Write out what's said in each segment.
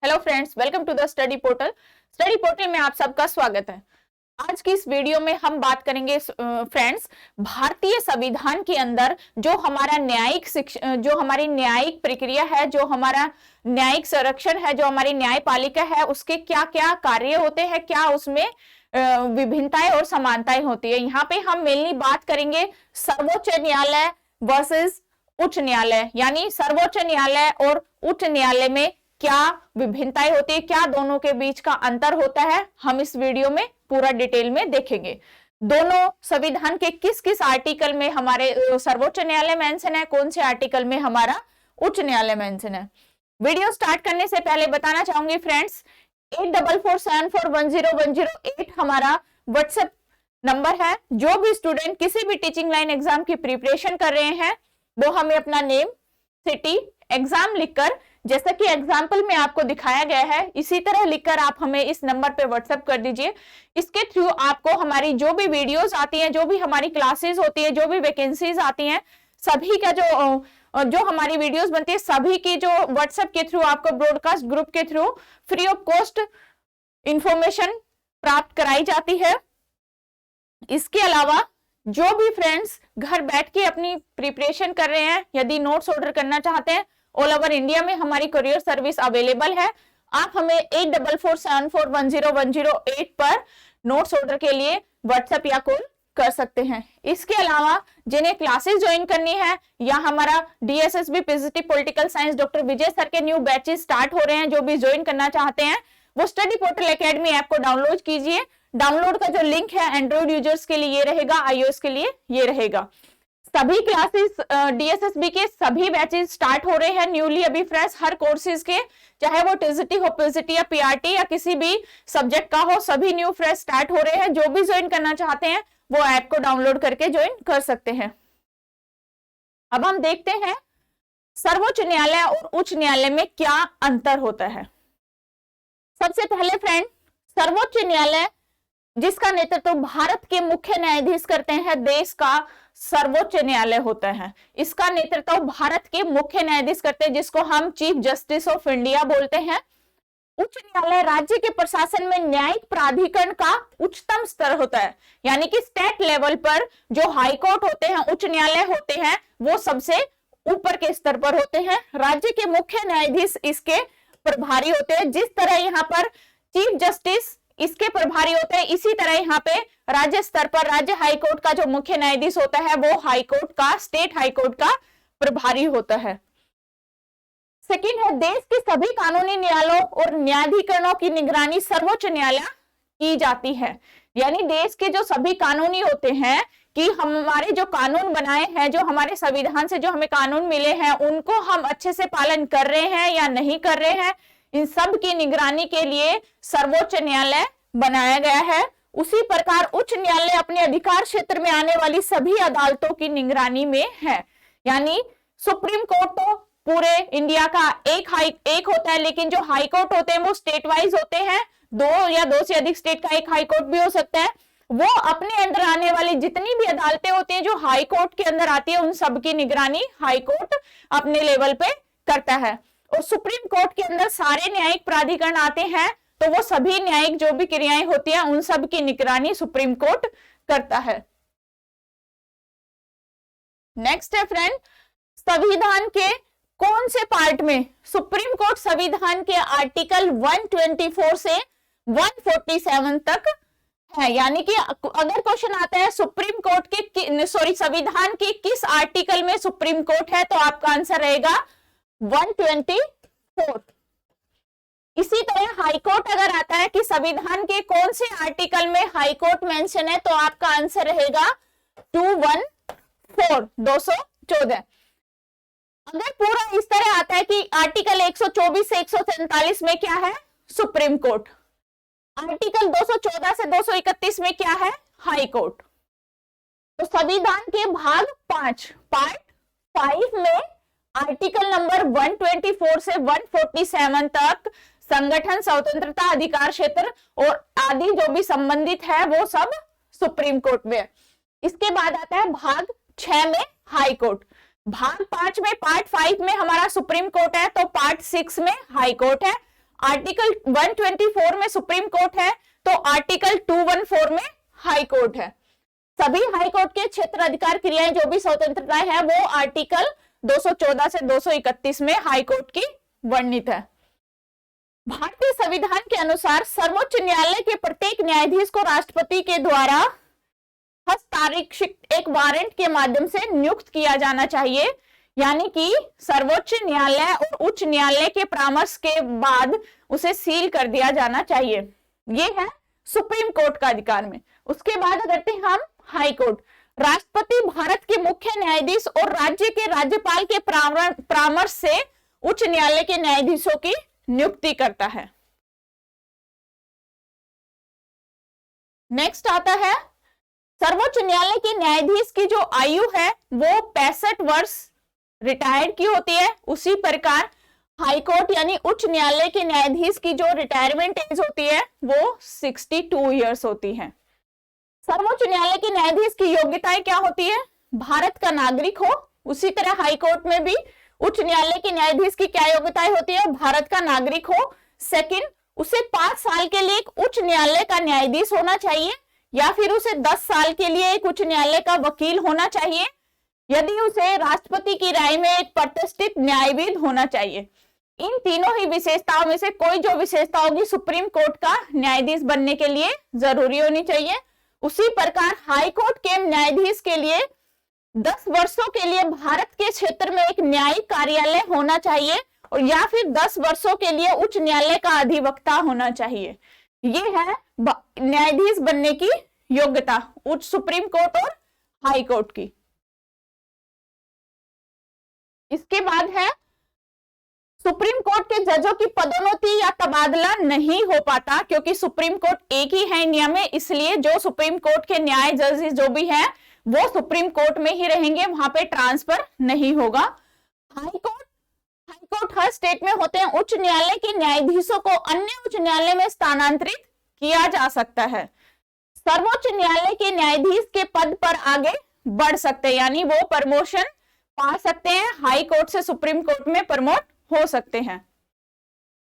Hello friends, welcome to the study portal. Study portal में आप सबका स्वागत है। आज की इस वीडियो में हम बात करेंगे फ्रेंड्स, भारतीय संविधान के अंदर जो हमारा न्यायिक शिक्षा, जो हमारी न्यायिक प्रक्रिया है, जो हमारा न्यायिक संरक्षण है, जो हमारी न्यायपालिका है, उसके क्या क्या कार्य होते हैं, क्या उसमें विभिन्नताएं और समानताएं होती है। यहाँ पे हम मेनली बात करेंगे सर्वोच्च न्यायालय वर्सेस उच्च न्यायालय, यानी सर्वोच्च न्यायालय और उच्च न्यायालय में क्या विभिन्नताएं होती है, क्या दोनों के बीच का अंतर होता है, हम इस वीडियो में पूरा डिटेल में देखेंगे। दोनों संविधान के किस किस आर्टिकल में हमारे सर्वोच्च न्यायालय मेंशन है, कौन से आर्टिकल में हमारा उच्च न्यायालय मेंशन है। वीडियो स्टार्ट करने से पहले बताना चाहूंगी फ्रेंड्स, 8447410108 हमारा व्हाट्सएप नंबर है। जो भी स्टूडेंट किसी भी टीचिंग लाइन एग्जाम की प्रिपरेशन कर रहे हैं वो हमें अपना नेम, सिटी, एग्जाम लिखकर, जैसा कि एग्जाम्पल में आपको दिखाया गया है इसी तरह लिखकर आप हमें इस नंबर पे व्हाट्सएप कर दीजिए। इसके थ्रू आपको हमारी जो भी वीडियोस आती हैं, जो भी हमारी क्लासेस होती है, जो भी वैकेंसीज आती हैं, सभी का जो हमारी वीडियोस बनती है, सभी की जो व्हाट्सएप के थ्रू आपको ब्रॉडकास्ट ग्रुप के through free of cost information प्राप्त कराई जाती है। इसके अलावा जो भी फ्रेंड्स घर बैठ के अपनी प्रिपरेशन कर रहे हैं, यदि नोट्स ऑर्डर करना चाहते हैं, ऑल ओवर इंडिया में हमारी कुरियर सर्विस अवेलेबल है। आप हमें 8447410108 पर नोट्स ऑर्डर के लिए व्हाट्सएप या कॉल कर सकते हैं। इसके अलावा जिन्हें क्लासेस ज्वाइन करनी है या हमारा DSSB PGT political science doctor Vijay sir के न्यू बैचेस स्टार्ट हो रहे हैं, जो भी ज्वाइन करना चाहते हैं वो स्टडी पोर्टल एकेडमी ऐप को डाउनलोड कीजिए। डाउनलोड का जो लिंक है एंड्रॉइड यूजर्स के लिए ये रहेगा, iOS के लिए ये रहेगा। सभी क्लासेस DSSB के सभी बैचेस स्टार्ट हो रहे हैं न्यूली, अभी फ्रेश हर कोर्सेज के, चाहे वो टीजीटी हो, पीजीटी या PRT या किसी भी सब्जेक्ट का हो, सभी न्यू फ्रेश स्टार्ट हो रहे हैं। जो भी ज्वाइन करना चाहते हैं वो ऐप को डाउनलोड करके ज्वाइन कर सकते हैं। अब हम देखते हैं सर्वोच्च न्यायालय और उच्च न्यायालय में क्या अंतर होता है। सबसे पहले फ्रेंड, सर्वोच्च न्यायालय जिसका नेतृत्व भारत के मुख्य न्यायाधीश करते हैं, देश का सर्वोच्च न्यायालय होता है। इसका नेतृत्व भारत के मुख्य न्यायाधीश करते हैं, जिसको हम चीफ जस्टिस ऑफ इंडिया बोलते हैं। उच्च न्यायालय राज्य के प्रशासन में न्यायिक प्राधिकरण का उच्चतम स्तर होता है, यानी कि स्टेट लेवल पर जो हाई कोर्ट होते हैं, उच्च न्यायालय होते हैं, वो सबसे ऊपर के स्तर पर होते हैं। राज्य के मुख्य न्यायाधीश इसके प्रभारी होते हैं। जिस तरह यहाँ पर चीफ जस्टिस इसके प्रभारी होते हैं, इसी तरह यहाँ पे राज्य स्तर पर राज्य हाईकोर्ट का जो मुख्य न्यायाधीश होता है वो हाईकोर्ट का, स्टेट हाईकोर्ट का प्रभारी होता है। सेकंड है, देश के सभी कानूनी न्यायालयों और न्यायाधिकरणों की निगरानी सर्वोच्च न्यायालय की जाती है। यानी देश के जो सभी कानूनी होते हैं, कि हमारे जो कानून बनाए हैं, जो हमारे संविधान से जो हमें कानून मिले हैं, उनको हम अच्छे से पालन कर रहे हैं या नहीं कर रहे हैं, इन सब की निगरानी के लिए सर्वोच्च न्यायालय बनाया गया है। उसी प्रकार उच्च न्यायालय अपने अधिकार क्षेत्र में आने वाली सभी अदालतों की निगरानी में है। यानी सुप्रीम कोर्ट तो पूरे इंडिया का एक होता है, लेकिन जो हाई कोर्ट होते हैं वो स्टेट वाइज होते हैं, दो या दो से अधिक स्टेट का एक हाई कोर्ट भी हो सकता है। वो अपने अंदर आने वाली जितनी भी अदालतें होती हैं जो हाई कोर्ट के अंदर आती है, उन सब की निगरानी हाई कोर्ट अपने लेवल पे करता है। और सुप्रीम कोर्ट के अंदर सारे न्यायिक प्राधिकरण आते हैं, तो वो सभी न्यायिक जो भी क्रियाएं होती हैं उन सब की निगरानी सुप्रीम कोर्ट करता है। नेक्स्ट है फ्रेंड, संविधान के कौन से पार्ट में सुप्रीम कोर्ट संविधान के आर्टिकल 124 से 147 तक है। यानी कि अगर क्वेश्चन आता है सुप्रीम कोर्ट के संविधान के किस आर्टिकल में सुप्रीम कोर्ट है, तो आपका आंसर रहेगा 124। इसी तरह हाईकोर्ट अगर आता है कि संविधान के कौन से आर्टिकल में हाईकोर्ट मेंशन है, तो आपका आंसर रहेगा 214। अगर पूरा इस तरह आता है कि आर्टिकल 124 से 147 में क्या है, सुप्रीम कोर्ट, आर्टिकल 214 से 231 में क्या है, हाई कोर्ट। तो संविधान के भाग 5 पार्ट 5 में आर्टिकल नंबर 124 से 147 तक संगठन, स्वतंत्रता, अधिकार क्षेत्र और आदि जो भी संबंधित है वो सब सुप्रीम कोर्ट में। इसके बाद आता है भाग 6 में हाई कोर्ट। भाग 5 में पार्ट 5 में हमारा सुप्रीम कोर्ट है, तो पार्ट 6 में हाई कोर्ट है। आर्टिकल 124 में सुप्रीम कोर्ट है, तो आर्टिकल 214 में हाई कोर्ट है। सभी हाई कोर्ट के क्षेत्र अधिकार क्रियाएं जो भी स्वतंत्रताएं है वो आर्टिकल 214 से 231 में हाई कोर्ट की वर्णित है। भारतीय संविधान के अनुसार सर्वोच्च न्यायालय के प्रत्येक न्यायाधीश को राष्ट्रपति के द्वारा हस्ताक्षरित एक वारंट के माध्यम से नियुक्त किया जाना चाहिए, यानी कि सर्वोच्च न्यायालय और उच्च न्यायालय के परामर्श के बाद उसे सील कर दिया जाना चाहिए। ये है सुप्रीम कोर्ट का अधिकार में। उसके बाद करते हैं हम हाई कोर्ट। राष्ट्रपति भारत के मुख्य न्यायाधीश और राज्य के राज्यपाल के परामर्श से उच्च न्यायालय के न्यायाधीशों की नियुक्ति करता है। नेक्स्ट आता है सर्वोच्च न्यायालय के न्यायाधीश की जो आयु है वो 65 वर्ष रिटायर्ड की होती है। उसी प्रकार हाई कोर्ट यानी उच्च न्यायालय के न्यायाधीश की जो रिटायरमेंट एज होती है वो 62 इयर्स होती है। सर्वोच्च न्यायालय के न्यायाधीश की योग्यताएं क्या होती है? भारत का नागरिक हो। उसी तरह हाई कोर्ट में भी उच्च न्यायालय के न्यायाधीश की क्या योग्यताएं होती है? भारत का नागरिक हो। सेकंड, उसे 5 साल के लिए एक उच्च न्यायालय का न्यायाधीश होना चाहिए, या फिर उसे 10 साल के लिए एक उच्च न्यायालय का वकील होना चाहिए, यदि उसे राष्ट्रपति की राय में एक प्रतिष्ठित न्यायविद होना चाहिए। इन तीनों ही विशेषताओं में से कोई जो विशेषता होगी सुप्रीम कोर्ट का न्यायाधीश बनने के लिए जरूरी होनी चाहिए। उसी प्रकार हाई कोर्ट के न्यायाधीश के लिए 10 वर्षों के लिए भारत के क्षेत्र में एक न्यायिक कार्यालय होना चाहिए, और या फिर 10 वर्षों के लिए उच्च न्यायालय का अधिवक्ता होना चाहिए। ये है न्यायाधीश बनने की योग्यता उच्च सुप्रीम कोर्ट और हाई कोर्ट की। इसके बाद है सुप्रीम कोर्ट के जजों की पदोन्नति या तबादला नहीं हो पाता, क्योंकि सुप्रीम कोर्ट एक ही है इंडिया में, इसलिए जो सुप्रीम कोर्ट के न्याय जजेस जो भी हैं वो सुप्रीम कोर्ट में ही रहेंगे, वहां पे ट्रांसफर नहीं होगा। हाई कोर्ट हर स्टेट में होते हैं। उच्च न्यायालय के न्यायाधीशों को अन्य उच्च न्यायालय में स्थानांतरित किया जा सकता है। सर्वोच्च न्यायालय के न्यायाधीश के पद पर आगे बढ़ सकते हैं, यानी वो प्रमोशन पा सकते हैं, हाई कोर्ट से सुप्रीम कोर्ट में प्रमोट हो सकते हैं।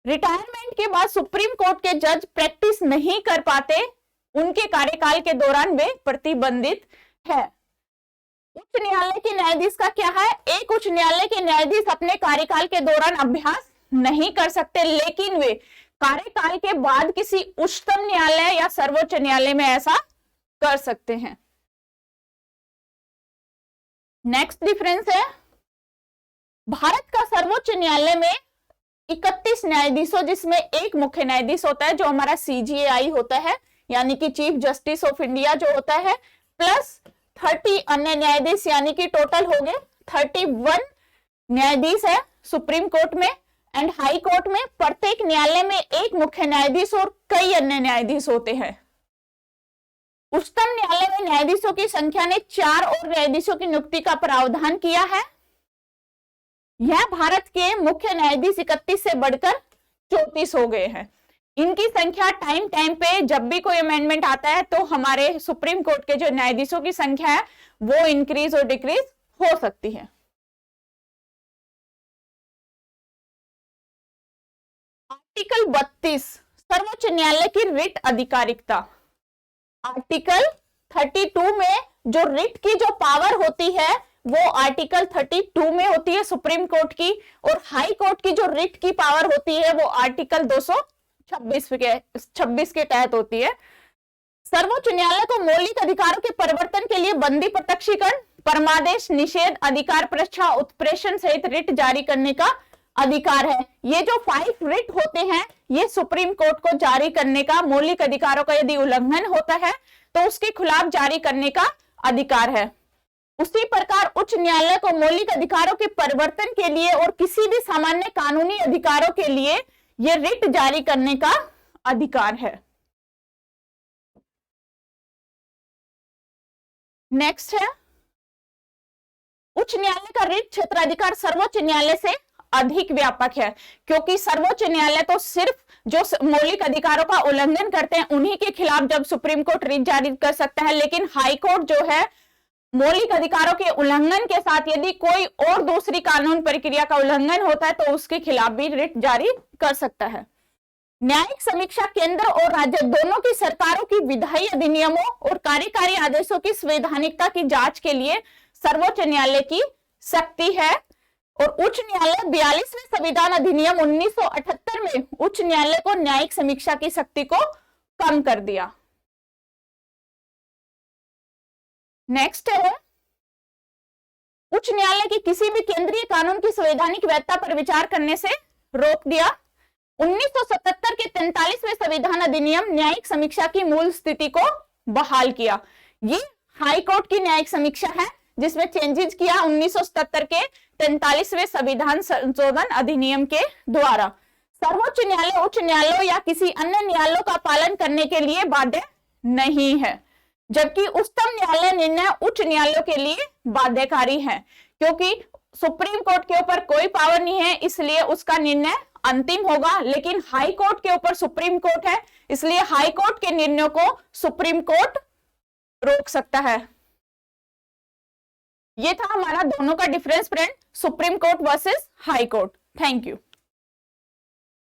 रिटायरमेंट के बाद सुप्रीम कोर्ट के जज प्रैक्टिस नहीं कर पाते, उनके कार्यकाल के दौरान वे प्रतिबंधित है। उच्च न्यायालय के न्यायाधीश का क्या है? एक उच्च न्यायालय के न्यायाधीश अपने कार्यकाल के दौरान अभ्यास नहीं कर सकते, लेकिन वे कार्यकाल के बाद किसी उच्चतम न्यायालय या सर्वोच्च न्यायालय में ऐसा कर सकते हैं। नेक्स्ट डिफरेंस है भारत का सर्वोच्च न्यायालय में 31 न्यायाधीशों जिसमें एक मुख्य न्यायाधीश होता है जो हमारा CJI होता है, यानी कि चीफ जस्टिस ऑफ इंडिया जो होता है, प्लस 30 अन्य न्यायाधीश, यानी कि टोटल हो गए 31 न्यायाधीश है सुप्रीम कोर्ट में। एंड हाई कोर्ट में प्रत्येक न्यायालय में एक मुख्य न्यायाधीश और कई अन्य न्यायाधीश होते हैं। उच्चतम न्यायालय में न्यायाधीशों की संख्या ने 4 और न्यायाधीशों की नियुक्ति का प्रावधान किया है। यह भारत के मुख्य न्यायाधीश 31 से बढ़कर 34 हो गए हैं। इनकी संख्या टाइम पे जब भी कोई अमेंडमेंट आता है तो हमारे सुप्रीम कोर्ट के जो न्यायाधीशों की संख्या है वो इंक्रीज और डिक्रीज हो सकती है। आर्टिकल 32 सर्वोच्च न्यायालय की रिट अधिकारिकता। आर्टिकल 32 में जो रिट की जो पावर होती है वो आर्टिकल 32 में होती है सुप्रीम कोर्ट की, और हाई कोर्ट की जो रिट की पावर होती है वो आर्टिकल 226 के तहत होती है। सर्वोच्च न्यायालय को मौलिक अधिकारों के परिवर्तन के लिए बंदी प्रत्यक्षीकरण, परमादेश, निषेध, अधिकार परीक्षा, उत्प्रेषण सहित रिट जारी करने का अधिकार है। ये जो 5 रिट होते हैं ये सुप्रीम कोर्ट को जारी करने का, मौलिक अधिकारों का यदि उल्लंघन होता है तो उसके खिलाफ जारी करने का अधिकार है। उसी प्रकार उच्च न्यायालय को मौलिक अधिकारों के परिवर्तन के लिए और किसी भी सामान्य कानूनी अधिकारों के लिए यह रिट जारी करने का अधिकार है। नेक्स्ट है उच्च न्यायालय का रिट क्षेत्राधिकार सर्वोच्च न्यायालय से अधिक व्यापक है, क्योंकि सर्वोच्च न्यायालय तो सिर्फ जो मौलिक अधिकारों का उल्लंघन करते हैं उन्हीं के खिलाफ जब सुप्रीम कोर्ट रिट जारी कर सकता है, लेकिन हाई कोर्ट जो है मौलिक अधिकारों के उल्लंघन के साथ यदि कोई और दूसरी कानून प्रक्रिया का उल्लंघन होता है तो उसके खिलाफ भी रिट जारी कर सकता है। न्यायिक समीक्षा केंद्र और राज्य दोनों की सरकारों की विधायी अधिनियमों और कार्यकारी आदेशों की संवैधानिकता की जांच के लिए सर्वोच्च न्यायालय की शक्ति है। और उच्च न्यायालय 42वें संविधान अधिनियम 1978 में उच्च न्यायालय को न्यायिक समीक्षा की शक्ति को कम कर दिया। नेक्स्ट है, उच्च न्यायालय की किसी भी केंद्रीय कानून की संवैधानिक वैधता पर विचार करने से रोक दिया। 1977 के 43वें संविधान अधिनियम न्यायिक समीक्षा की मूल स्थिति को बहाल किया। ये हाई कोर्ट की न्यायिक समीक्षा है जिसमें चेंजेस किया 1977 के 43वें संविधान संशोधन अधिनियम के द्वारा। सर्वोच्च न्यायालय उच्च न्यायालयों या किसी अन्य न्यायालयों का पालन करने के लिए बाध्य नहीं है, जबकि उच्चतम न्यायालय निर्णय उच्च न्यायालयों के लिए बाध्यकारी है, क्योंकि सुप्रीम कोर्ट के ऊपर कोई पावर नहीं है, इसलिए उसका निर्णय अंतिम होगा। लेकिन हाई कोर्ट के ऊपर सुप्रीम कोर्ट है, इसलिए हाई कोर्ट के निर्णयों को सुप्रीम कोर्ट रोक सकता है। ये था हमारा दोनों का difference friend, supreme court versus high court. Thank you.